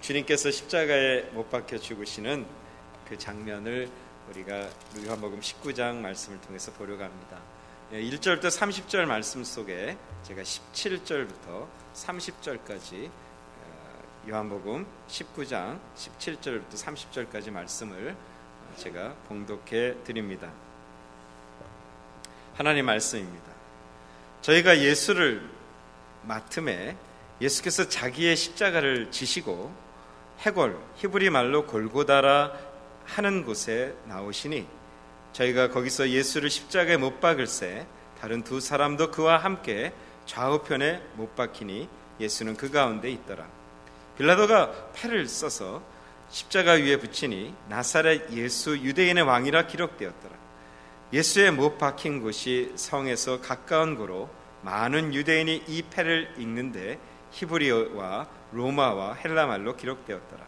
주님께서 십자가에 못 박혀 죽으시는 그 장면을 우리가 요한복음 19장 말씀을 통해서 보려고 합니다. 1절부터 30절 말씀 속에 제가 17절부터 30절까지 요한복음 19장 17절부터 30절까지 말씀을 제가 봉독해 드립니다. 하나님 말씀입니다. 저희가 예수를 맡음에 예수께서 자기의 십자가를 지시고 해골, 히브리 말로 골고다라 하는 곳에 나오시니 저희가 거기서 예수를 십자가에 못 박을새 다른 두 사람도 그와 함께 좌우편에 못 박히니 예수는 그 가운데 있더라. 빌라도가 패를 써서 십자가 위에 붙이니 나사렛 예수 유대인의 왕이라 기록되었더라. 예수의 못 박힌 곳이 성에서 가까운 고로 많은 유대인이 이 패를 읽는데 히브리어와 로마와 헬라말로 기록되었더라.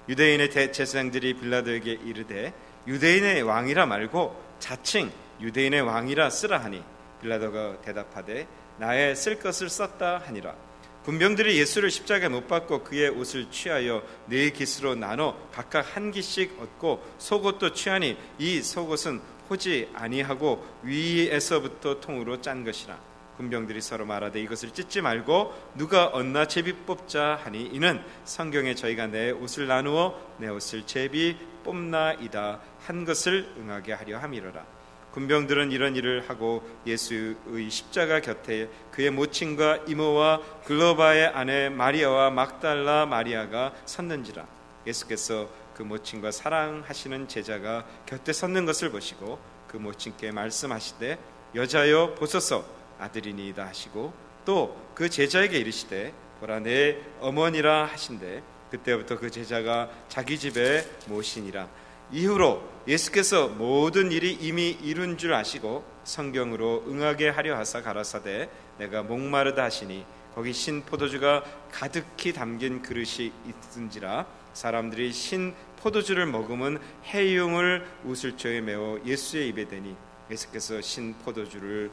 유대인의 대제사장들이 빌라도에게 이르되 유대인의 왕이라 말고 자칭 유대인의 왕이라 쓰라 하니 빌라도가 대답하되 나의 쓸 것을 썼다 하니라. 군병들이 예수를 십자가에 못 박고 그의 옷을 취하여 네 깃으로 나눠 각각 한 깃씩 얻고 속옷도 취하니 이 속옷은 호지 아니하고 위에서부터 통으로 짠 것이라. 군병들이 서로 말하되 이것을 찢지 말고 누가 얻나 제비 뽑자 하니 이는 성경에 저희가 내 옷을 나누어 내 옷을 제비 뽑나이다 한 것을 응하게 하려 함이로라. 군병들은 이런 일을 하고 예수의 십자가 곁에 그의 모친과 이모와 글로바의 아내 마리아와 막달라 마리아가 섰는지라. 예수께서 그 모친과 사랑하시는 제자가 곁에 섰는 것을 보시고 그 모친께 말씀하시되 여자여 보소서 아들이니이다 하시고 또 그 제자에게 이르시되 보라 내 어머니라 하신대 그때부터 그 제자가 자기 집에 모시니라. 이후로 예수께서 모든 일이 이미 이룬 줄 아시고 성경으로 응하게 하려 하사 가라사대 내가 목마르다 하시니 거기 신 포도주가 가득히 담긴 그릇이 있은지라. 사람들이 신 포도주를 머금은 해융을 우슬초에 메워 예수의 입에 대니 예수께서 신 포도주를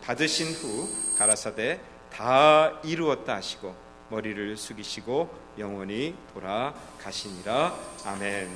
받으신 후 가라사대 다 이루었다 하시고 머리를 숙이시고 영원히 돌아가시니라. 아멘.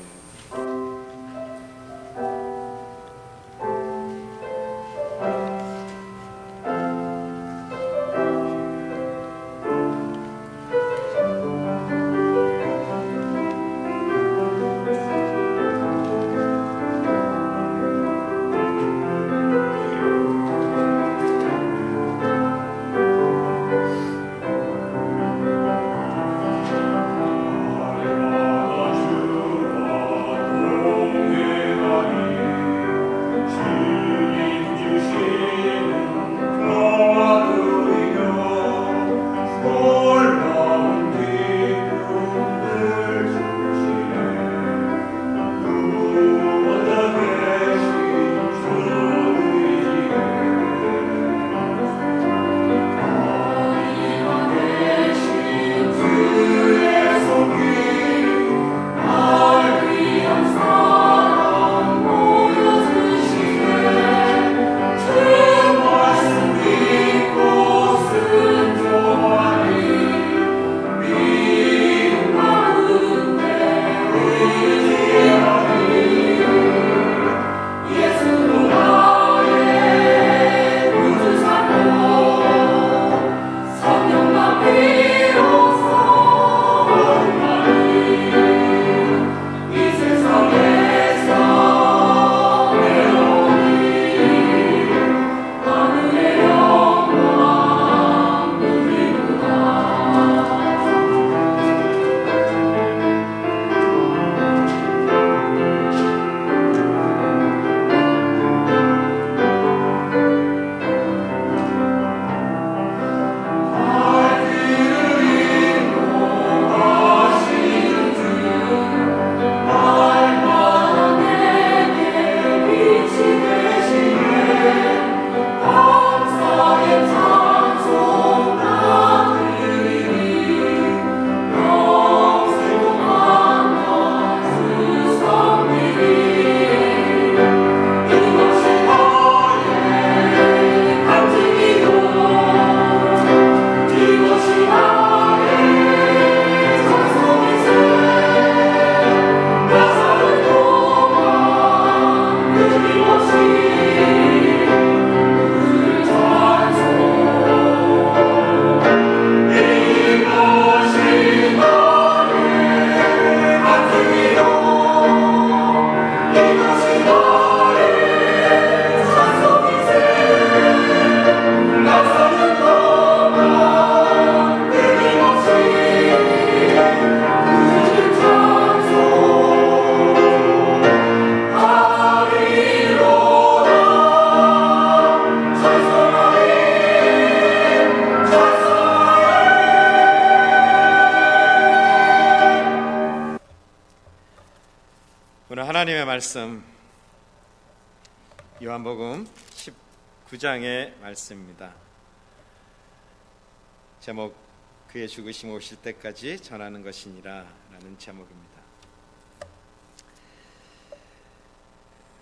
하나님의 말씀 요한복음 19장의 말씀입니다. 제목 그의 죽으심 오실 때까지 전하는 것이니라 라는 제목입니다.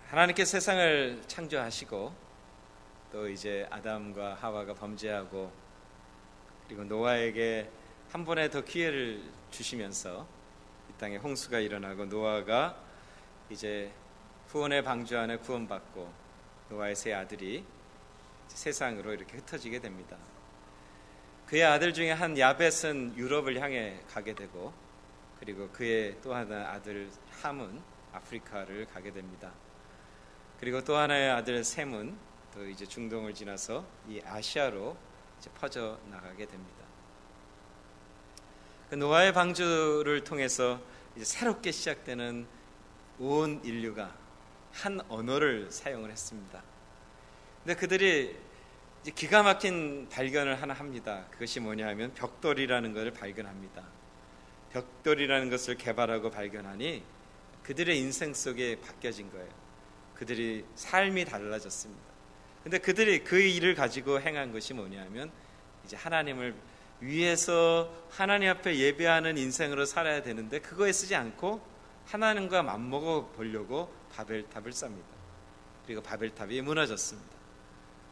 하나님께 세상을 창조하시고 또 이제 아담과 하와가 범죄하고 그리고 노아에게 한 번에 더 기회를 주시면서 이 땅에 홍수가 일어나고 노아가 이제 후원의 방주 안에 구원받고 노아의 세 아들이 세상으로 이렇게 흩어지게 됩니다. 그의 아들 중에 한 야벳은 유럽을 향해 가게 되고 그리고 그의 또 하나 아들 함은 아프리카를 가게 됩니다. 그리고 또 하나의 아들 셈은 또 이제 중동을 지나서 이 아시아로 이제 퍼져 나가게 됩니다. 그 노아의 방주를 통해서 이제 새롭게 시작되는 온 인류가 한 언어를 사용을 했습니다. 근데 그들이 이제 기가 막힌 발견을 하나 합니다. 그것이 뭐냐 하면 벽돌이라는 것을 발견합니다. 벽돌이라는 것을 개발하고 발견하니 그들의 인생 속에 바뀌어진 거예요. 그들이 삶이 달라졌습니다. 근데 그들이 그 일을 가지고 행한 것이 뭐냐 하면 이제 하나님을 위해서 하나님 앞에 예배하는 인생으로 살아야 되는데 그거에 쓰지 않고 하나님과 맞먹어 보려고 바벨탑을 쌉니다. 그리고 바벨탑이 무너졌습니다.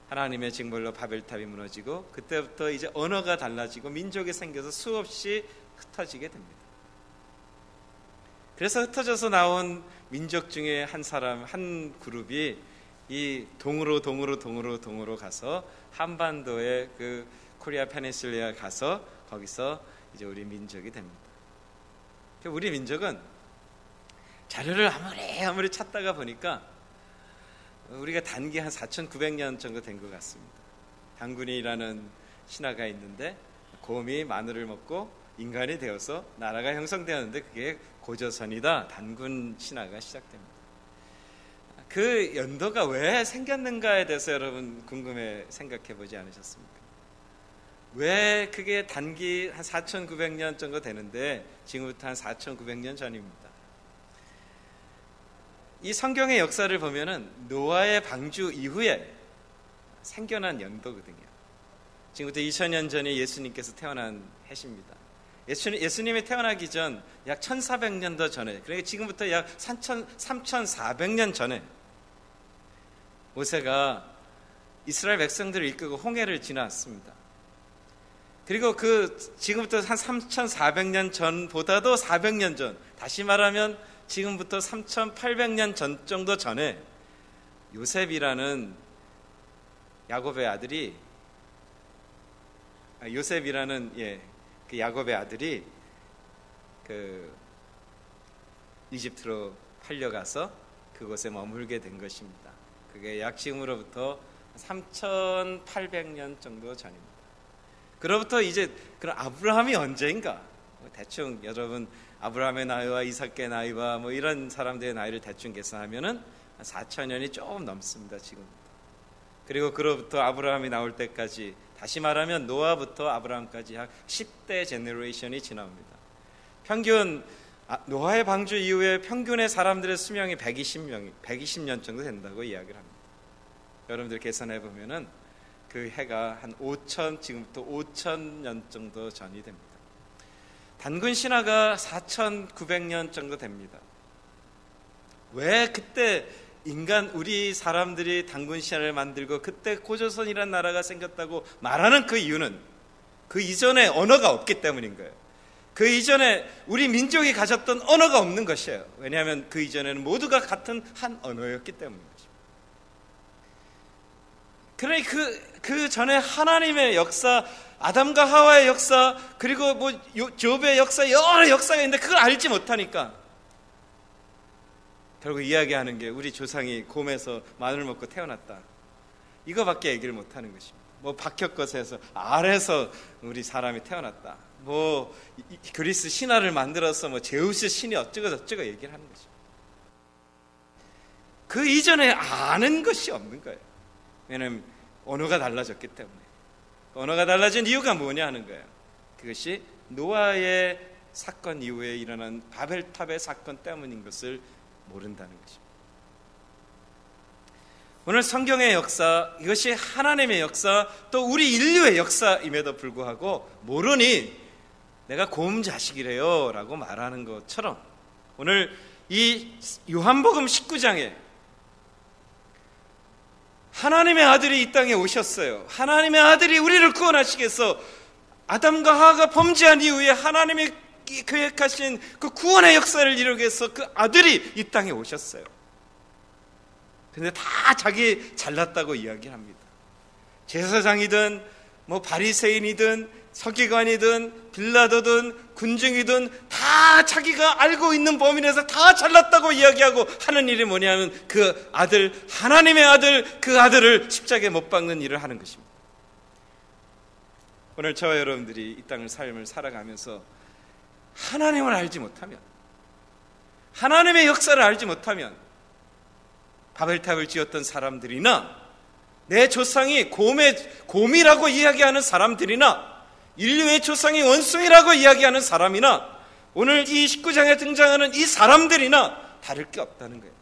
하나님의 징벌로 바벨탑이 무너지고 그때부터 이제 언어가 달라지고 민족이 생겨서 수없이 흩어지게 됩니다. 그래서 흩어져서 나온 민족 중에 한 사람, 한 그룹이 이 동으로 가서 한반도의 그 코리아 페니슐리아 가서 거기서 이제 우리 민족이 됩니다. 우리 민족은 자료를 아무리 찾다가 보니까 우리가 단기 한 4,900년 정도 된 것 같습니다. 단군이라는 신화가 있는데 곰이 마늘을 먹고 인간이 되어서 나라가 형성되었는데 그게 고조선이다. 단군 신화가 시작됩니다. 그 연도가 왜 생겼는가에 대해서 여러분 궁금해 생각해 보지 않으셨습니까? 왜 그게 단기 한 4,900년 정도 되는데 지금부터 한 4,900년 전입니다. 이 성경의 역사를 보면은 노아의 방주 이후에 생겨난 연도거든요. 지금부터 2000년 전에 예수님께서 태어난 해십니다. 예수님이 태어나기 전 약 1400년도 전에, 그러니까 지금부터 약 3400년 전에 모세가 이스라엘 백성들을 이끌고 홍해를 지나왔습니다. 그리고 지금부터 한 3400년 전보다도 400년 전, 다시 말하면 지금부터 3800년 전 정도 전에 요셉이라는 야곱의 아들이 그 야곱의 아들이 그 이집트로 팔려가서 그곳에 머물게 된 것입니다. 그게 약 지금으로부터 3800년 정도 전입니다. 그로부터 이제 그럼 아브라함이 언제인가? 대충 여러분 아브라함의 나이와 이삭의 나이와 뭐 이런 사람들의 나이를 대충 계산하면은 4,000년이 조금 넘습니다. 지금부터. 그리고 그로부터 아브라함이 나올 때까지 다시 말하면 노아부터 아브라함까지 약 10대 제너레이션이 지나옵니다. 평균 노아의 방주 이후에 평균의 사람들의 수명이 120년 정도 된다고 이야기를 합니다. 여러분들 계산해 보면은 그 해가 한 지금부터 5,000년 정도 전이 됩니다. 단군 신화가 4,900년 정도 됩니다. 왜 그때 우리 사람들이 단군 신화를 만들고 그때 고조선이라는 나라가 생겼다고 말하는 그 이유는 그 이전에 언어가 없기 때문인 거예요. 그 이전에 우리 민족이 가졌던 언어가 없는 것이에요. 왜냐하면 그 이전에는 모두가 같은 한 언어였기 때문인 것입니다. 그러니 그 전에 하나님의 역사, 아담과 하와의 역사, 그리고 뭐 욥의 역사, 여러 역사가 있는데 그걸 알지 못하니까 결국 이야기하는 게 우리 조상이 곰에서 마늘 먹고 태어났다. 이거밖에 얘기를 못하는 것입니다. 뭐 박혁것에서 알에서 우리 사람이 태어났다. 뭐 그리스 신화를 만들어서 뭐 제우스 신이 어쩌고 얘기를 하는 것입니다. 그 이전에 아는 것이 없는 거예요. 왜냐하면 언어가 달라졌기 때문에. 언어가 달라진 이유가 뭐냐 하는 거예요. 그것이 노아의 사건 이후에 일어난 바벨탑의 사건 때문인 것을 모른다는 것입니다. 오늘 성경의 역사, 이것이 하나님의 역사, 또 우리 인류의 역사임에도 불구하고 모르니 내가 고음 자식이래요 라고 말하는 것처럼, 오늘 이 요한복음 19장에 하나님의 아들이 이 땅에 오셨어요. 하나님의 아들이 우리를 구원하시기 위해서 아담과 하와가 범죄한 이후에 하나님이 계획하신 그 구원의 역사를 이루기 위해서 그 아들이 이 땅에 오셨어요. 근데 다 자기 잘났다고 이야기합니다. 제사장이든 바리새인이든 서기관이든 빌라도든 군중이든 다 자기가 알고 있는 범위 내에서 다 잘났다고 이야기하고 하는 일이 뭐냐면 그 아들, 하나님의 아들, 그 아들을 십자가에 못 박는 일을 하는 것입니다. 오늘 저와 여러분들이 이 땅을 삶을 살아가면서 하나님을 알지 못하면, 하나님의 역사를 알지 못하면, 바벨탑을 지었던 사람들이나 내 조상이 곰이라고 이야기하는 사람들이나 인류의 조상이 원숭이라고 이야기하는 사람이나 오늘 이 19장에 등장하는 이 사람들이나 다를 게 없다는 거예요.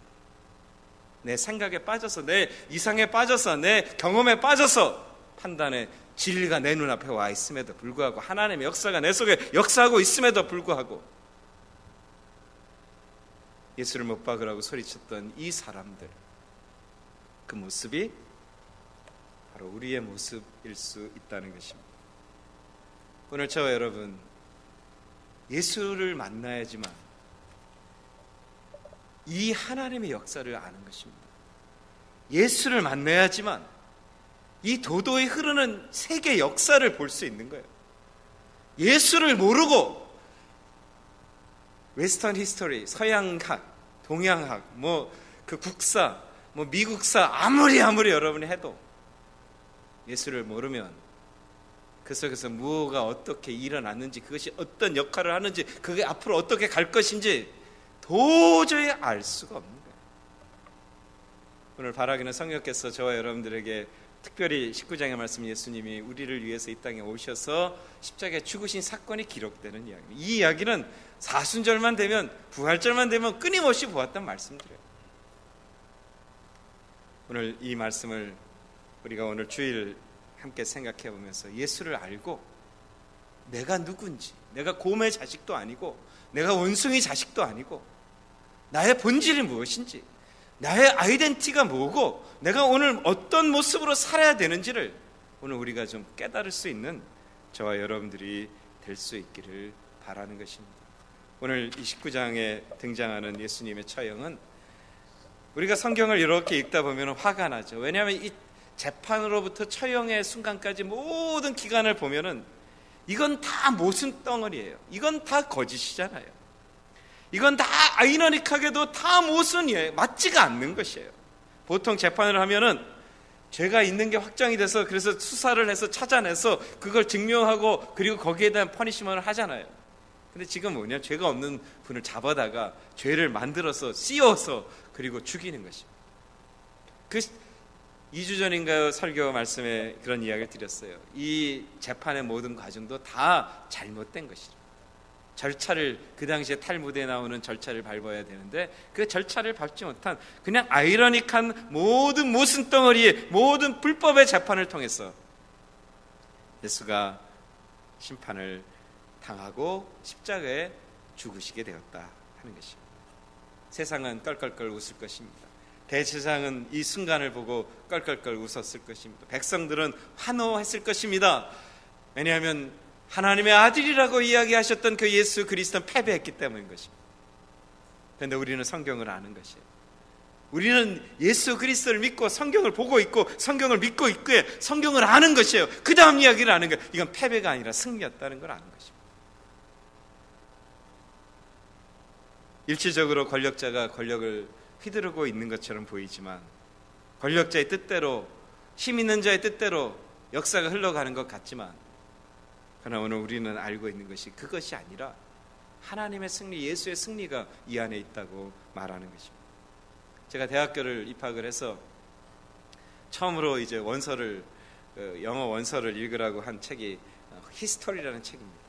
내 생각에 빠져서, 내 이상에 빠져서, 내 경험에 빠져서 판단의 진리가 내 눈앞에 와 있음에도 불구하고, 하나님의 역사가 내 속에 역사하고 있음에도 불구하고 예수를 못 박으라고 소리쳤던 이 사람들, 그 모습이 바로 우리의 모습일 수 있다는 것입니다. 오늘 저와 여러분, 예수를 만나야지만 이 하나님의 역사를 아는 것입니다. 예수를 만나야지만 이 도도히 흐르는 세계 역사를 볼 수 있는 거예요. 예수를 모르고 웨스턴 히스토리, 서양학, 동양학, 그 국사, 미국사 아무리 여러분이 해도 예수를 모르면 그 속에서 무엇가 어떻게 일어났는지, 그것이 어떤 역할을 하는지, 그게 앞으로 어떻게 갈 것인지 도저히 알 수가 없는 거예요. 오늘 바라기는 성령께서 저와 여러분들에게 특별히 19장의 말씀, 예수님이 우리를 위해서 이 땅에 오셔서 십자가에 죽으신 사건이 기록되는 이야기입니다. 이 이야기는 사순절만 되면, 부활절만 되면 끊임없이 보았던 말씀들이에요. 오늘 이 말씀을 우리가 오늘 주일 함께 생각해 보면서 예수를 알고 내가 누군지, 내가 곰의 자식도 아니고 내가 원숭이 자식도 아니고 나의 본질이 무엇인지, 나의 아이덴티티가 뭐고 내가 오늘 어떤 모습으로 살아야 되는지를 오늘 우리가 좀 깨달을 수 있는 저와 여러분들이 될 수 있기를 바라는 것입니다. 오늘 이 19장에 등장하는 예수님의 처형은 우리가 성경을 이렇게 읽다 보면 화가 나죠. 왜냐하면 이 재판으로부터 처형의 순간까지 모든 기간을 보면은 이건 다 모순 덩어리예요. 이건 다 거짓이잖아요. 이건 다 아이러니하게도 다 모순이에요. 맞지가 않는 것이에요. 보통 재판을 하면은 죄가 있는 게 확정이 돼서 그래서 수사를 해서 찾아내서 그걸 증명하고 그리고 거기에 대한 퍼니시먼트를 하잖아요. 근데 지금 뭐냐? 죄가 없는 분을 잡아다가 죄를 만들어서 씌워서 그리고 죽이는 것입니다. 그 2주 전인가요? 설교 말씀에 그런 이야기를 드렸어요. 이 재판의 모든 과정도 다 잘못된 것이죠. 절차를, 그 당시에 탈무드에 나오는 절차를 밟아야 되는데 그 절차를 밟지 못한 그냥 아이러닉한 모든 모순 덩어리의 모든 불법의 재판을 통해서 예수가 심판을 당하고 십자가에 죽으시게 되었다 하는 것입니다. 세상은 껄껄껄 웃을 것입니다. 대제사장은 이 순간을 보고 껄껄껄 웃었을 것입니다. 백성들은 환호했을 것입니다. 왜냐하면 하나님의 아들이라고 이야기하셨던 그 예수 그리스도는 패배했기 때문인 것입니다. 그런데 우리는 성경을 아는 것이에요. 우리는 예수 그리스도를 믿고 성경을 보고 있고 성경을 믿고 있기에 성경을 아는 것이에요. 그 다음 이야기를 아는 거예요. 이건 패배가 아니라 승리였다는 걸 아는 것입니다. 일시적으로 권력자가 권력을 휘두르고 있는 것처럼 보이지만 권력자의 뜻대로, 힘 있는 자의 뜻대로 역사가 흘러가는 것 같지만, 그러나 오늘 우리는 알고 있는 것이 그것이 아니라 하나님의 승리, 예수의 승리가 이 안에 있다고 말하는 것입니다. 제가 대학교를 입학을 해서 처음으로 이제 영어 원서를 읽으라고 한 책이 히스토리라는 책입니다.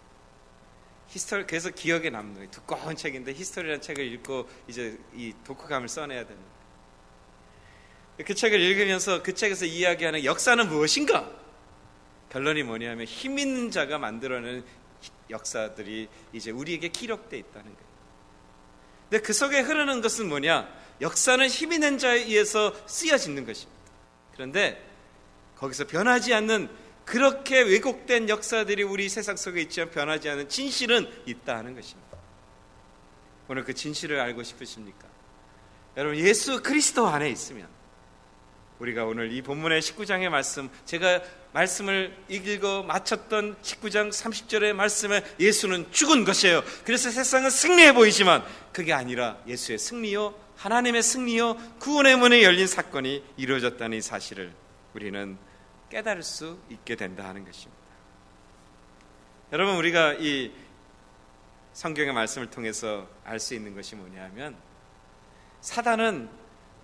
히스토리, 그래서 기억에 남는 거예요. 두꺼운 책인데 히스토리라는 책을 읽고 이제 이 독후감을 써내야 됩니다. 그 책을 읽으면서 그 책에서 이야기하는 역사는 무엇인가? 결론이 뭐냐면 힘 있는 자가 만들어내는 역사들이 이제 우리에게 기록되어 있다는 거예요. 근데 그 속에 흐르는 것은 뭐냐? 역사는 힘 있는 자에 의해서 쓰여지는 것입니다. 그런데 거기서 변하지 않는, 그렇게 왜곡된 역사들이 우리 세상 속에 있지만 변하지 않는 진실은 있다 하는 것입니다. 오늘 그 진실을 알고 싶으십니까? 여러분, 예수 그리스도 안에 있으면, 우리가 오늘 이 본문의 19장의 말씀, 제가 말씀을 읽고 마쳤던 19장 30절의 말씀에 예수는 죽은 것이에요. 그래서 세상은 승리해 보이지만 그게 아니라 예수의 승리요, 하나님의 승리요, 구원의 문에 열린 사건이 이루어졌다는 이 사실을 우리는 깨달을 수 있게 된다 하는 것입니다. 여러분, 우리가 이 성경의 말씀을 통해서 알 수 있는 것이 뭐냐면, 사단은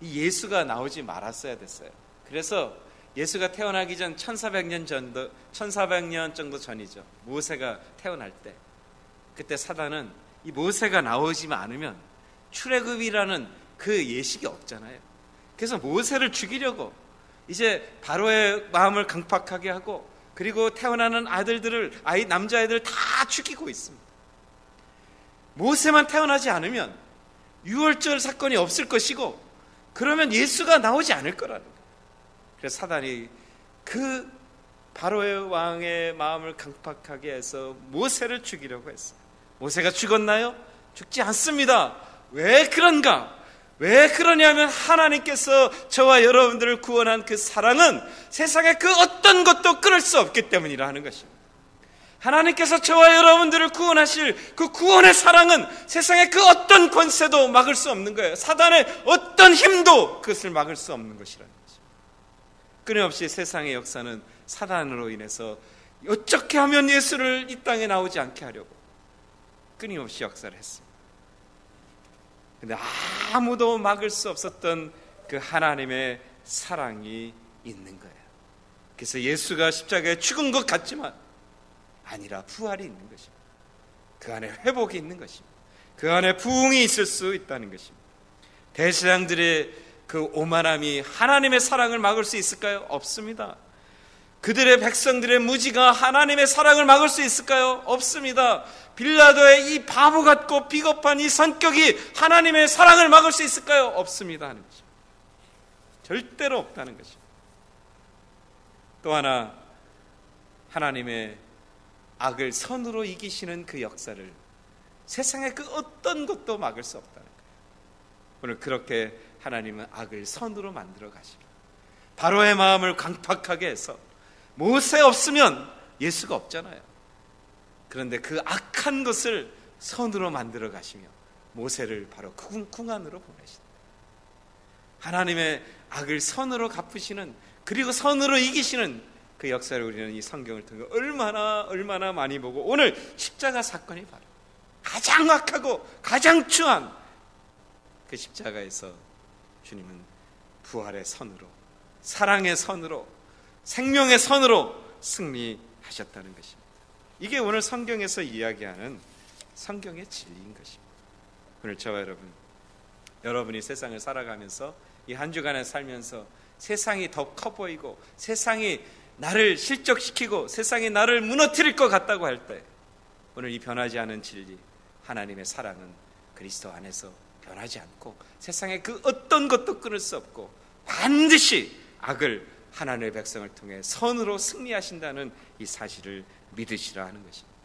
이 예수가 나오지 말았어야 됐어요. 그래서 예수가 태어나기 전 1400년 정도 전이죠. 모세가 태어날 때, 그때 사단은 이 모세가 나오지 않으면 출애굽이라는 그 예식이 없잖아요. 그래서 모세를 죽이려고 이제 바로의 마음을 강팍하게 하고, 그리고 태어나는 아들들을, 남자애들 다 죽이고 있습니다. 모세만 태어나지 않으면 유월절 사건이 없을 것이고, 그러면 예수가 나오지 않을 거라는 거예요. 그래서 사단이 그 바로의 왕의 마음을 강팍하게 해서 모세를 죽이려고 했어요. 모세가 죽었나요? 죽지 않습니다. 왜 그런가? 왜 그러냐면 하나님께서 저와 여러분들을 구원한 그 사랑은 세상의 그 어떤 것도 끊을 수 없기 때문이라 하는 것입니다. 하나님께서 저와 여러분들을 구원하실 그 구원의 사랑은 세상의 그 어떤 권세도 막을 수 없는 거예요. 사단의 어떤 힘도 그것을 막을 수 없는 것이라는 거죠. 끊임없이 세상의 역사는 사단으로 인해서 어떻게 하면 예수를 이 땅에 나오지 않게 하려고 끊임없이 역사를 했습니다. 근데 아무도 막을 수 없었던 그 하나님의 사랑이 있는 거예요. 그래서 예수가 십자가에 죽은 것 같지만 아니라 부활이 있는 것입니다. 그 안에 회복이 있는 것입니다. 그 안에 부흥이 있을 수 있다는 것입니다. 대제사장들의 그 오만함이 하나님의 사랑을 막을 수 있을까요? 없습니다. 그들의 백성들의 무지가 하나님의 사랑을 막을 수 있을까요? 없습니다. 빌라도의 이 바보 같고 비겁한 이 성격이 하나님의 사랑을 막을 수 있을까요? 없습니다 하는 것입니다. 절대로 없다는 것입니다. 또 하나, 하나님의 악을 선으로 이기시는 그 역사를 세상의 그 어떤 것도 막을 수 없다는 거예요. 오늘 그렇게 하나님은 악을 선으로 만들어 가십니다. 바로의 마음을 강팍하게 해서, 모세 없으면 예수가 없잖아요. 그런데 그 악한 것을 선으로 만들어 가시며 모세를 바로 궁안으로 보내시다. 하나님의 악을 선으로 갚으시는, 그리고 선으로 이기시는 그 역사를 우리는 이 성경을 통해 얼마나 많이 보고, 오늘 십자가 사건이 바로 가장 악하고 가장 추한 그 십자가에서 주님은 부활의 선으로, 사랑의 선으로, 생명의 선으로 승리하셨다는 것입니다. 이게 오늘 성경에서 이야기하는 성경의 진리인 것입니다. 오늘 저와 여러분이 세상을 살아가면서 이 한 주간에 살면서 세상이 더 커 보이고 세상이 나를 실족시키고 세상이 나를 무너뜨릴 것 같다고 할 때, 오늘 이 변하지 않은 진리, 하나님의 사랑은 그리스도 안에서 변하지 않고 세상의 그 어떤 것도 끊을 수 없고 반드시 악을 하나님의 백성을 통해 선으로 승리하신다는 이 사실을 믿으시라 하는 것입니다.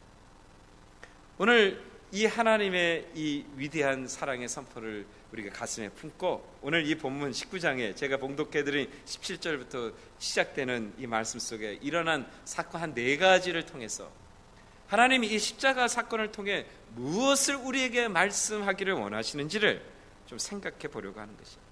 오늘 이 하나님의 이 위대한 사랑의 선포를 우리가 가슴에 품고, 오늘 이 본문 19장에 제가 봉독해드린 17절부터 시작되는 이 말씀 속에 일어난 사건 한 4가지를 통해서 하나님이 이 십자가 사건을 통해 무엇을 우리에게 말씀하기를 원하시는지를 좀 생각해 보려고 하는 것입니다.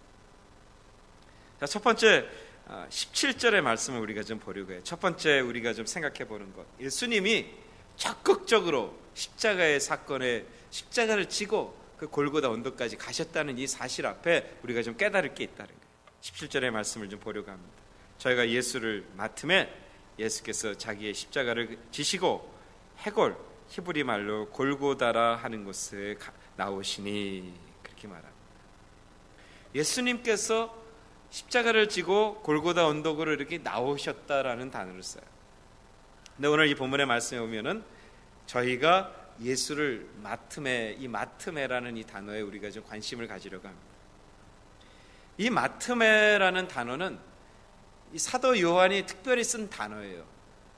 자, 첫 번째 17절의 말씀을 우리가 좀 보려고 해요. 첫 번째 우리가 좀 생각해 보는 것, 예수님이 적극적으로 십자가의 사건에 십자가를 지고 그 골고다 언덕까지 가셨다는 이 사실 앞에 우리가 좀 깨달을 게 있다는 거예요. 17절의 말씀을 좀 보려고 합니다. 저희가 예수를 맡음에 예수께서 자기의 십자가를 지시고 해골, 히브리 말로 골고다라 하는 곳에 나오시니, 그렇게 말합니다. 예수님께서 십자가를 지고 골고다 언덕으로 이렇게 나오셨다라는 단어를 써요. 근데 오늘 이 본문의 말씀에 보면은 저희가 예수를 마트메, 이 마트메라는 이 단어에 우리가 좀 관심을 가지려고 합니다. 이 마트메라는 단어는 이 사도 요한이 특별히 쓴 단어예요.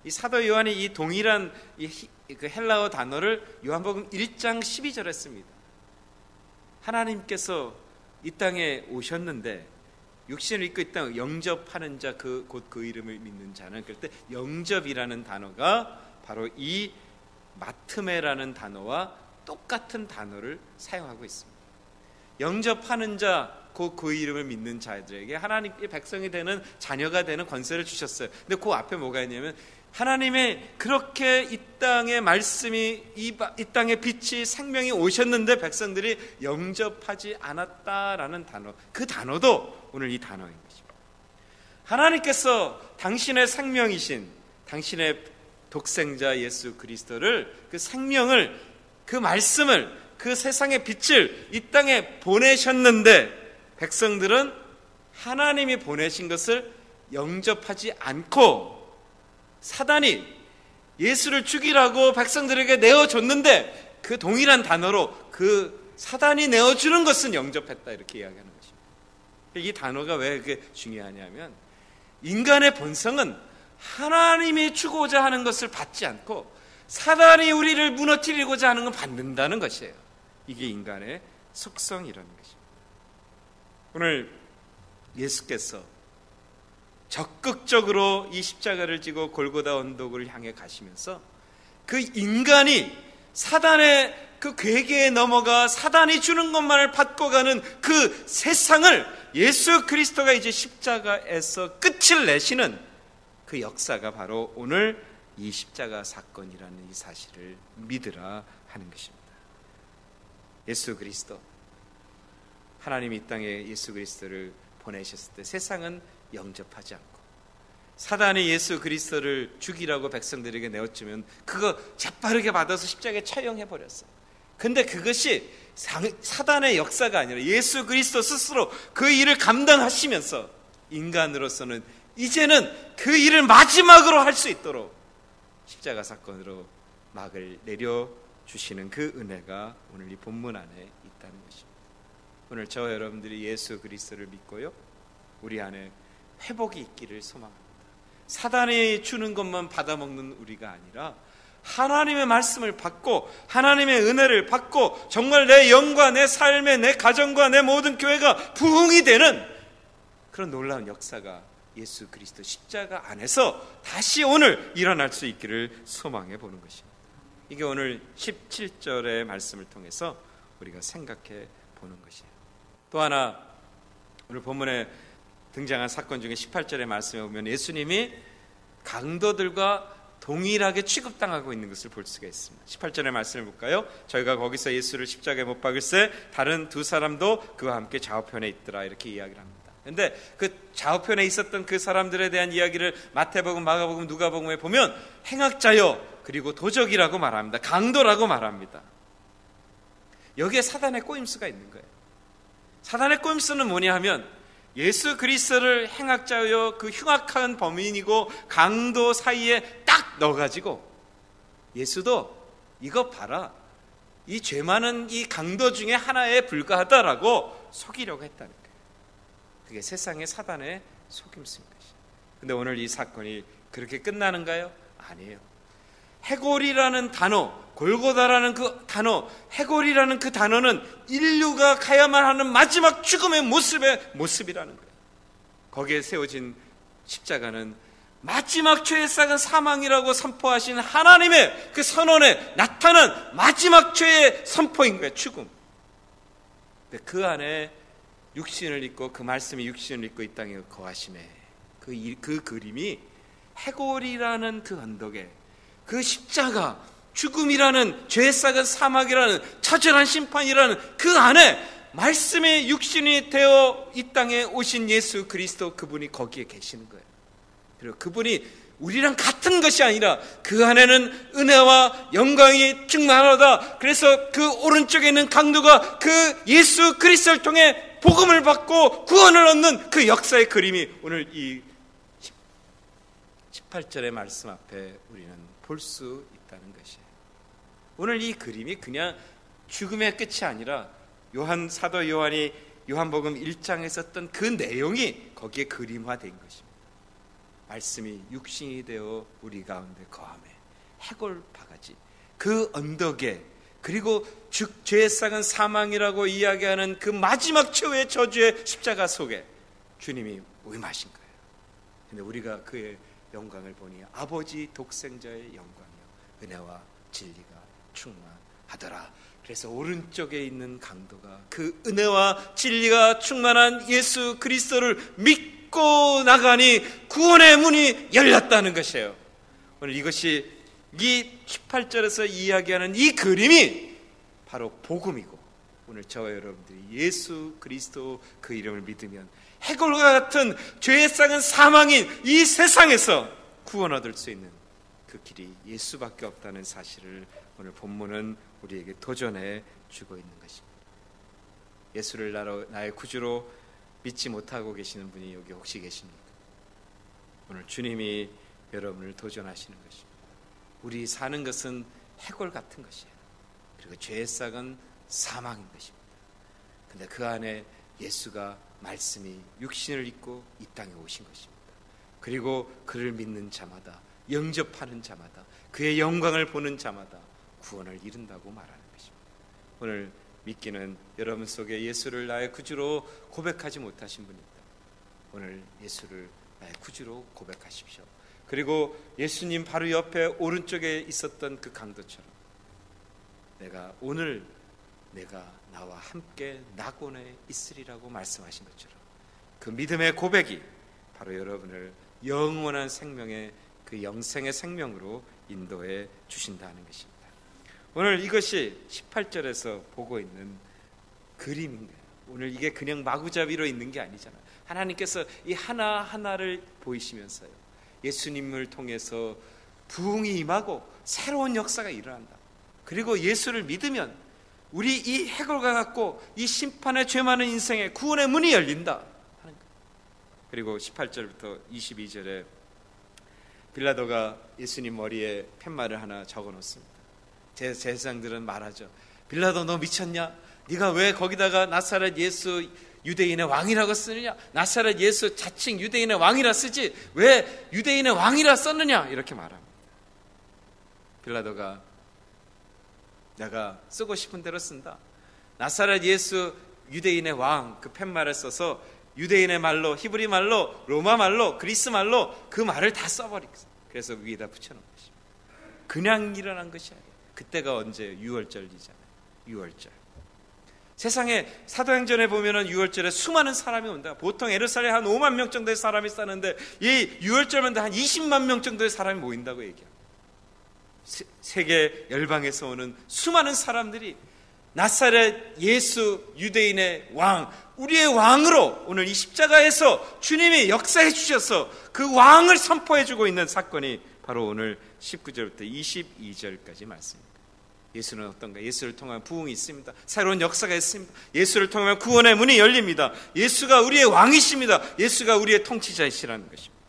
이 사도 요한이 이 동일한 그 헬라어 단어를 요한복음 1장 12절에 씁니다. 하나님께서 이 땅에 오셨는데 육신을 입고 이 땅을 영접하는 자, 곧 그 이름을 믿는 자는, 그럴 때 영접이라는 단어가 바로 이 마트메라는 단어와 똑같은 단어를 사용하고 있습니다. 영접하는 자, 곧 그 이름을 믿는 자들에게 하나님의 백성이 되는, 자녀가 되는 권세를 주셨어요. 근데 그 앞에 뭐가 있냐면 하나님의 그렇게 이 땅의 말씀이, 이 땅의 빛이, 생명이 오셨는데 백성들이 영접하지 않았다라는 단어, 그 단어도 오늘 이 단어인 것입니다. 하나님께서 당신의 생명이신, 당신의 독생자 예수 그리스도를, 그 생명을, 그 말씀을, 그 세상의 빛을 이 땅에 보내셨는데 백성들은 하나님이 보내신 것을 영접하지 않고 사단이 예수를 죽이라고 백성들에게 내어줬는데 그 동일한 단어로 그 사단이 내어주는 것은 영접했다, 이렇게 이야기하는 것입니다. 이 단어가 왜 그렇게 중요하냐면 인간의 본성은 하나님이 주고자 하는 것을 받지 않고 사단이 우리를 무너뜨리고자 하는 건 받는다는 것이에요. 이게 인간의 속성이라는 것입니다. 오늘 예수께서 적극적으로 이 십자가를 지고 골고다 언덕을 향해 가시면서 그 인간이 사단의 그 괴계에 넘어가 사단이 주는 것만을 받고 가는 그 세상을 예수 그리스도가 이제 십자가에서 끝을 내시는 그 역사가 바로 오늘 이 십자가 사건이라는 이 사실을 믿으라 하는 것입니다. 예수 그리스도, 하나님이 이 땅에 예수 그리스도를 보내셨을 때 세상은 영접하지 않고 사단이 예수 그리스도를 죽이라고 백성들에게 내어주면 그거 재빠르게 받아서 십자가에 처형해버렸어요. 근데 그것이 사단의 역사가 아니라 예수 그리스도 스스로 그 일을 감당하시면서 인간으로서는 이제는 그 일을 마지막으로 할 수 있도록 십자가 사건으로 막을 내려주시는 그 은혜가 오늘 이 본문 안에 있다는 것입니다. 오늘 저와 여러분들이 예수 그리스도를 믿고요, 우리 안에 회복이 있기를 소망합니다. 사단이 주는 것만 받아먹는 우리가 아니라 하나님의 말씀을 받고 하나님의 은혜를 받고 정말 내 영과 내 삶에, 내 가정과 내 모든 교회가 부흥이 되는 그런 놀라운 역사가 예수 그리스도 십자가 안에서 다시 오늘 일어날 수 있기를 소망해 보는 것입니다. 이게 오늘 17절의 말씀을 통해서 우리가 생각해 보는 것이에요. 또 하나 오늘 본문에 등장한 사건 중에 18절의 말씀에 보면 예수님이 강도들과 동일하게 취급당하고 있는 것을 볼 수가 있습니다. 18절의 말씀을 볼까요? 저희가 거기서 예수를 십자가에 못 박을새 다른 두 사람도 그와 함께 좌우편에 있더라, 이렇게 이야기를 합니다. 그런데 그 좌우편에 있었던 그 사람들에 대한 이야기를 마태복음, 마가복음, 누가복음에 보면 행악자요, 그리고 도적이라고 말합니다. 강도라고 말합니다. 여기에 사단의 꼬임수가 있는 거예요. 사단의 꼬임수는 뭐냐 하면 예수 그리스도를 행악자여, 그 흉악한 범인이고 강도 사이에 딱 넣어가지고 예수도 이거 봐라, 이 죄 많은 이 강도 중에 하나에 불과하다라고 속이려고 했다는 거예요. 그게 세상의 사단의 속임수인 것이에요. 근데 오늘 이 사건이 그렇게 끝나는가요? 아니에요. 해골이라는 단어, 골고다라는 그 단어, 해골이라는 그 단어는 인류가 가야만 하는 마지막 죽음의 모습이라는 거예요. 거기에 세워진 십자가는 마지막 죄의 싹은 사망이라고 선포하신 하나님의 그 선언에 나타난 마지막 죄의 선포인 거예요. 죽음. 근데 그 안에 육신을 입고, 그 말씀이 육신을 입고 이 땅에 거하심에 그 그림이 해골이라는 그 언덕에 그 십자가, 죽음이라는 죄의 싹은 사막이라는 처절한 심판이라는 그 안에 말씀의 육신이 되어 이 땅에 오신 예수 그리스도, 그분이 거기에 계시는 거예요. 그리고 그분이 우리랑 같은 것이 아니라 그 안에는 은혜와 영광이 충만하다. 그래서 그 오른쪽에 있는 강도가 그 예수 그리스도를 통해 복음을 받고 구원을 얻는 그 역사의 그림이 오늘 이 18절의 말씀 앞에 우리는 볼 수 있다는 것이에요. 오늘 이 그림이 그냥 죽음의 끝이 아니라 사도 요한이 요한복음 1장에 썼던 그 내용이 거기에 그림화된 것입니다. 말씀이 육신이 되어 우리 가운데 거하매 해골 바가지 그 언덕에, 그리고 죄의 싹은 사망이라고 이야기하는 그 마지막 최후의 저주의 십자가 속에 주님이 임하신 거예요. 근데 우리가 그의 영광을 보니 아버지 독생자의 영광이요 은혜와 진리가 충만하더라. 그래서 오른쪽에 있는 강도가 그 은혜와 진리가 충만한 예수 그리스도를 믿고 나가니 구원의 문이 열렸다는 것이에요. 오늘 이것이 이 18절에서 이야기하는 이 그림이 바로 복음이고, 오늘 저와 여러분들이 예수 그리스도 그 이름을 믿으면 해골과 같은 죄의 싹은 사망인 이 세상에서 구원 얻을 수 있는 그 길이 예수밖에 없다는 사실을 오늘 본문은 우리에게 도전해 주고 있는 것입니다. 예수를 나의 구주로 믿지 못하고 계시는 분이 여기 혹시 계십니까? 오늘 주님이 여러분을 도전하시는 것입니다. 우리 사는 것은 해골 같은 것이에요. 그리고 죄의 싹은 사망인 것입니다. 근데 그 안에 예수가 말씀이 육신을 입고 이 땅에 오신 것입니다. 그리고 그를 믿는 자마다, 영접하는 자마다, 그의 영광을 보는 자마다 구원을 이룬다고 말하는 것입니다. 오늘 믿기는 여러분 속에 예수를 나의 구주로 고백하지 못하신 분이 있다. 오늘 예수를 나의 구주로 고백하십시오. 그리고 예수님 바로 옆에 오른쪽에 있었던 그 강도처럼 오늘 내가 나와 함께 낙원에 있으리라고 말씀하신 것처럼 그 믿음의 고백이 바로 여러분을 영원한 생명의 그 영생의 생명으로 인도해 주신다는 것입니다. 오늘 이것이 18절에서 보고 있는 그림인 거예요. 오늘 이게 그냥 마구잡이로 있는 게 아니잖아요. 하나님께서 이 하나하나를 보이시면서요, 예수님을 통해서 부흥이 임하고 새로운 역사가 일어난다. 그리고 예수를 믿으면 우리 이 해골과 같고 이 심판의 죄 많은 인생에 구원의 문이 열린다 하는 거예요. 그리고 18절부터 22절에 빌라도가 예수님 머리에 팻말을 하나 적어 놓습니다. 제사장들은 말하죠. 빌라도 너 미쳤냐? 네가 왜 거기다가 나사렛 예수 유대인의 왕이라고 쓰느냐? 나사렛 예수 자칭 유대인의 왕이라 쓰지 왜 유대인의 왕이라 썼느냐? 이렇게 말합니다. 빌라도가 내가 쓰고 싶은 대로 쓴다. 나사렛 예수 유대인의 왕 그 팻말을 써서 유대인의 말로, 히브리 말로, 로마 말로, 그리스 말로 그 말을 다 써버리겠어. 그래서 위에다 붙여놓은 것입니다. 그냥 일어난 것이 아니에요. 그때가 언제? 6월절이잖아요. 6월절. 세상에 사도행전에 보면은 6월절에 수많은 사람이 온다. 보통 예루살렘에 한 5만 명 정도의 사람이 사는데 이 6월절만 한 20만 명 정도의 사람이 모인다고 얘기합니다. 세계 열방에서 오는 수많은 사람들이 나사렛 예수 유대인의 왕, 우리의 왕으로 오늘 이 십자가에서 주님이 역사해 주셔서 그 왕을 선포해 주고 있는 사건이 바로 오늘 19절부터 22절까지 말씀입니다. 예수는 어떤가? 예수를 통한 부흥이 있습니다. 새로운 역사가 있습니다. 예수를 통하면 구원의 문이 열립니다. 예수가 우리의 왕이십니다. 예수가 우리의 통치자이시라는 것입니다.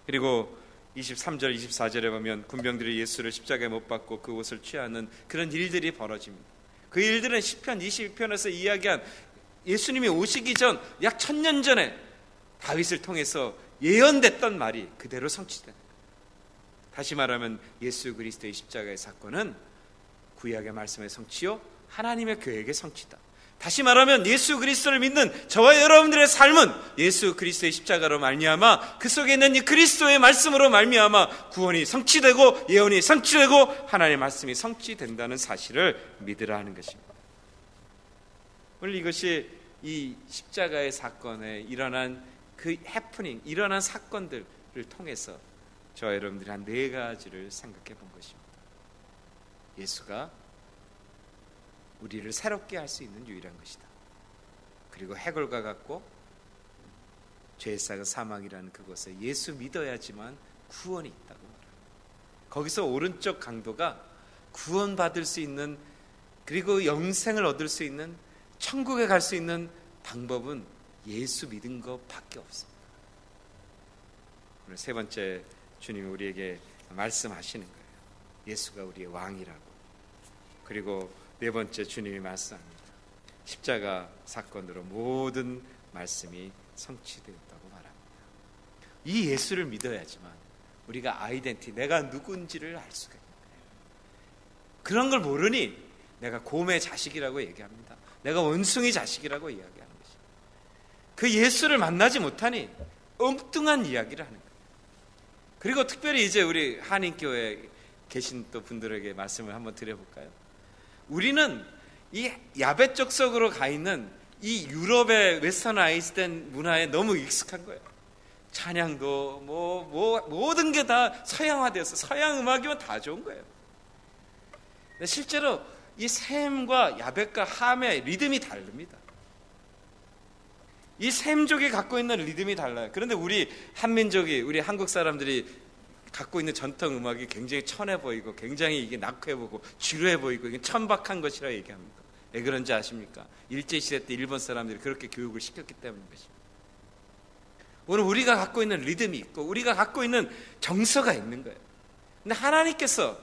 그리고 23절, 24절에 보면 군병들이 예수를 십자가에 못 박고 그 옷을 취하는 그런 일들이 벌어집니다. 그 일들은 시편 22편에서 이야기한 예수님이 오시기 전 약 1000년 전에 다윗을 통해서 예언됐던 말이 그대로 성취된 거예요. 다시 말하면 예수 그리스도의 십자가의 사건은 구약의 말씀의 성취요, 하나님의 계획의 성취다. 다시 말하면 예수 그리스도를 믿는 저와 여러분들의 삶은 예수 그리스도의 십자가로 말미암아 그 속에 있는 이 그리스도의 말씀으로 말미암아 구원이 성취되고 예언이 성취되고 하나님의 말씀이 성취된다는 사실을 믿으라 하는 것입니다. 오늘 이것이 이 십자가의 사건에 일어난 그 해프닝, 일어난 사건들을 통해서 저와 여러분들이 한 4가지를 생각해 본 것입니다. 예수가 우리를 새롭게 할 수 있는 유일한 것이다. 그리고 해골과 같고 죄의 싹은 사망이라는 그것에 예수 믿어야지만 구원이 있다고 말합니다. 거기서 오른쪽 강도가 구원받을 수 있는, 그리고 영생을 얻을 수 있는, 천국에 갈 수 있는 방법은 예수 믿은 것밖에 없습니다. 오늘 세 번째 주님이 우리에게 말씀하시는 거예요. 예수가 우리의 왕이라고. 그리고 네 번째 주님이 말씀합니다. 십자가 사건으로 모든 말씀이 성취되었다고 말합니다. 이 예수를 믿어야지만 우리가 아이덴티티, 내가 누군지를 알 수가 있는 거예요. 그런 걸 모르니 내가 곰의 자식이라고 얘기합니다. 내가 원숭이 자식이라고 이야기하는 것입니다. 그 예수를 만나지 못하니 엉뚱한 이야기를 하는 거예요. 그리고 특별히 이제 우리 한인교회에 계신 또 분들에게 말씀을 한번 드려볼까요? 우리는 이 야베족 속으로 가 있는 이 유럽의 웨스턴 아이슬랜드 문화에 너무 익숙한 거예요. 찬양도 모든 게 다 서양화되어서 서양 음악이면 다 좋은 거예요. 근데 실제로 이 셈과 야벳과 함의 리듬이 다릅니다. 이 셈족이 갖고 있는 리듬이 달라요. 그런데 우리 한민족이, 우리 한국 사람들이 갖고 있는 전통 음악이 굉장히 천해 보이고, 굉장히 이게 낙후해 보이고, 지루해 보이고, 이게 천박한 것이라 얘기합니다. 왜 그런지 아십니까? 일제시대 때 일본 사람들이 그렇게 교육을 시켰기 때문인 것입니다. 오늘 우리가 갖고 있는 리듬이 있고, 우리가 갖고 있는 정서가 있는 거예요. 근데 하나님께서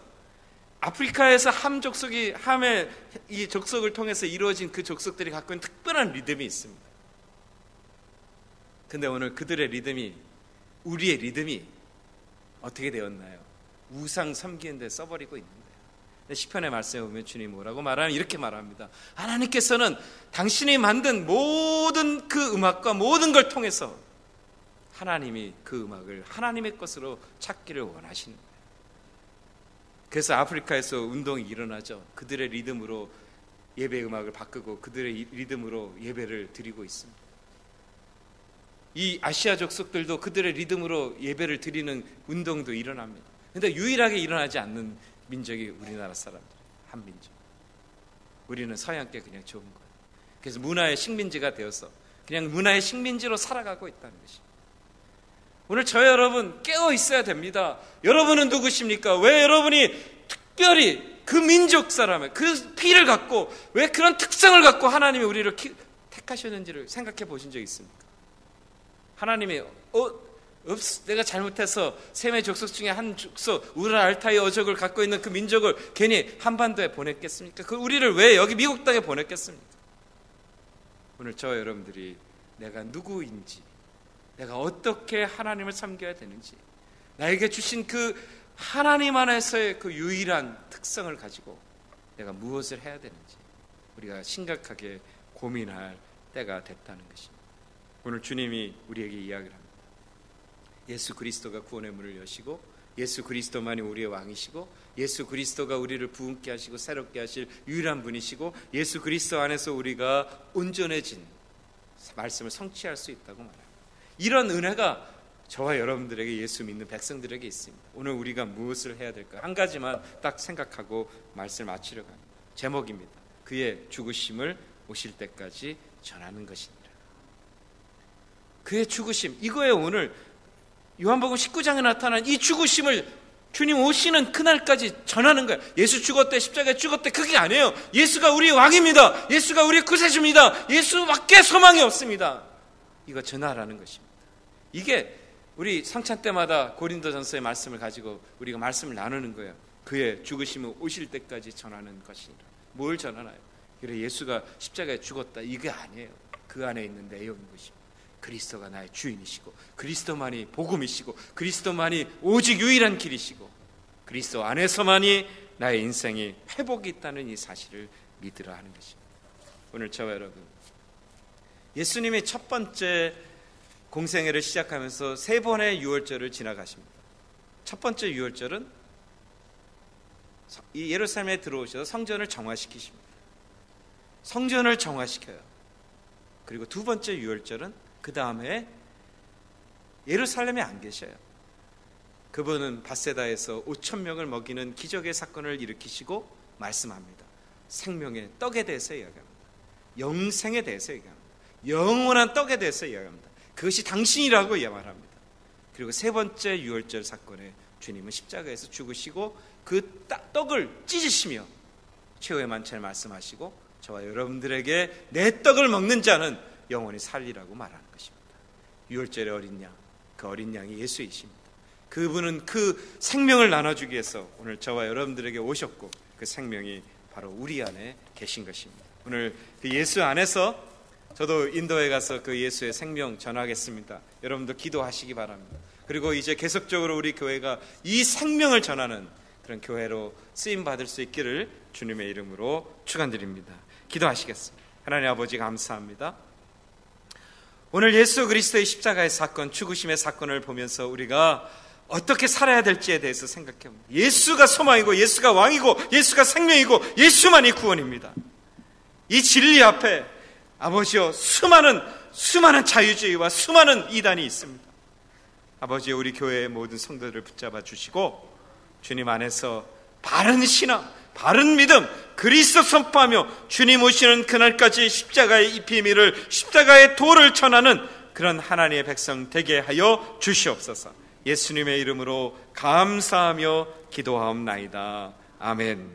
아프리카에서 함의 이 족속을 통해서 이루어진 그 족속들이 갖고 있는 특별한 리듬이 있습니다. 근데 오늘 그들의 리듬이, 우리의 리듬이 어떻게 되었나요? 우상 섬기는 데 써버리고 있는 거예요. 시편의 말씀에 보면 주님이 뭐라고 말하면 이렇게 말합니다. 하나님께서는 당신이 만든 모든 그 음악과 모든 걸 통해서 하나님이 그 음악을 하나님의 것으로 찾기를 원하시는 거예요. 그래서 아프리카에서 운동이 일어나죠. 그들의 리듬으로 예배 음악을 바꾸고 그들의 리듬으로 예배를 드리고 있습니다. 이 아시아 족속들도 그들의 리듬으로 예배를 드리는 운동도 일어납니다. 그런데 유일하게 일어나지 않는 민족이 우리나라 사람들이에요. 한민족. 우리는 서양께 그냥 좋은 거예요. 그래서 문화의 식민지가 되어서 그냥 문화의 식민지로 살아가고 있다는 것입니다. 오늘 저 여러분 깨어 있어야 됩니다. 여러분은 누구십니까? 왜 여러분이 특별히 그 민족 사람의 그 피를 갖고, 왜 그런 특성을 갖고 하나님이 우리를 택하셨는지를 생각해 보신 적 있습니까? 하나님이 내가 잘못해서 셈의 족속 중에 한 족속, 우라 알타이 어족을 갖고 있는 그 민족을 괜히 한반도에 보냈겠습니까? 그 우리를 왜 여기 미국 땅에 보냈겠습니까? 오늘 저 여러분들이 내가 누구인지, 내가 어떻게 하나님을 섬겨야 되는지, 나에게 주신 그 하나님 안에서의 그 유일한 특성을 가지고 내가 무엇을 해야 되는지 우리가 심각하게 고민할 때가 됐다는 것입니다. 오늘 주님이 우리에게 이야기를 합니다. 예수 그리스도가 구원의 문을 여시고, 예수 그리스도만이 우리의 왕이시고, 예수 그리스도가 우리를 부흥케 하시고 새롭게 하실 유일한 분이시고, 예수 그리스도 안에서 우리가 온전해진 말씀을 성취할 수 있다고 말합니다. 이런 은혜가 저와 여러분들에게, 예수 믿는 백성들에게 있습니다. 오늘 우리가 무엇을 해야 될까? 한 가지만 딱 생각하고 말씀을 마치려고 합니다. 제목입니다. 그의 죽으심을 오실 때까지 전하는 것이니라. 그의 죽으심, 이거예요. 오늘 요한복음 19장에 나타난 이 죽으심을 주님 오시는 그날까지 전하는 거예요. 예수 죽었대, 십자가에 죽었대, 그게 아니에요. 예수가 우리의 왕입니다. 예수가 우리의 구세주입니다. 예수밖에 소망이 없습니다. 이거 전하라는 것입니다. 이게 우리 성찬 때마다 고린도전서의 말씀을 가지고 우리가 말씀을 나누는 거예요. 그의 죽으심을 오실 때까지 전하는 것이니라. 뭘 전하나요? 그래, 예수가 십자가에 죽었다, 이게 아니에요. 그 안에 있는 내용인 것입니다. 그리스도가 나의 주인이시고, 그리스도만이 복음이시고, 그리스도만이 오직 유일한 길이시고, 그리스도 안에서만이 나의 인생에 회복이 있다는 이 사실을 믿으라 하는 것입니다. 오늘 저와 여러분, 예수님이 첫 번째 공생애를 시작하면서 세 번의 유월절을 지나가십니다. 첫 번째 유월절은 이 예루살렘에 들어오셔서 성전을 정화시키십니다. 성전을 정화시켜요. 그리고 두 번째 유월절은 그 다음에 예루살렘에 안 계셔요. 그분은 밧세다에서 5,000명을 먹이는 기적의 사건을 일으키시고 말씀합니다. 생명의 떡에 대해서 이야기합니다. 영생에 대해서 이야기합니다. 영원한 떡에 대해서 이야기합니다. 그것이 당신이라고 말합니다. 그리고 세 번째 유월절 사건에 주님은 십자가에서 죽으시고 그 떡을 찢으시며 최후의 만찬을 말씀하시고 저와 여러분들에게 내 떡을 먹는 자는 영원히 살리라고 말하는 것입니다. 유월절의 어린 양, 그 어린 양이 예수이십니다. 그분은 그 생명을 나눠주기 위해서 오늘 저와 여러분들에게 오셨고 그 생명이 바로 우리 안에 계신 것입니다. 오늘 그 예수 안에서 저도 인도에 가서 그 예수의 생명 전하겠습니다. 여러분도 기도하시기 바랍니다. 그리고 이제 계속적으로 우리 교회가 이 생명을 전하는 그런 교회로 쓰임받을 수 있기를 주님의 이름으로 축원드립니다. 기도하시겠습니다. 하나님 아버지 감사합니다. 오늘 예수 그리스도의 십자가의 사건, 죽으심의 사건을 보면서 우리가 어떻게 살아야 될지에 대해서 생각해봅니다. 예수가 소망이고 예수가 왕이고 예수가 생명이고 예수만이 구원입니다. 이 진리 앞에 아버지여 수많은 자유주의와 수많은 이단이 있습니다. 아버지여 우리 교회의 모든 성도들을 붙잡아 주시고 주님 안에서 바른 신앙, 바른 믿음, 그리스도 선포하며 주님 오시는 그날까지 십자가의 이 비밀을, 십자가의 도를 전하는 그런 하나님의 백성 되게 하여 주시옵소서. 예수님의 이름으로 감사하며 기도하옵나이다. 아멘.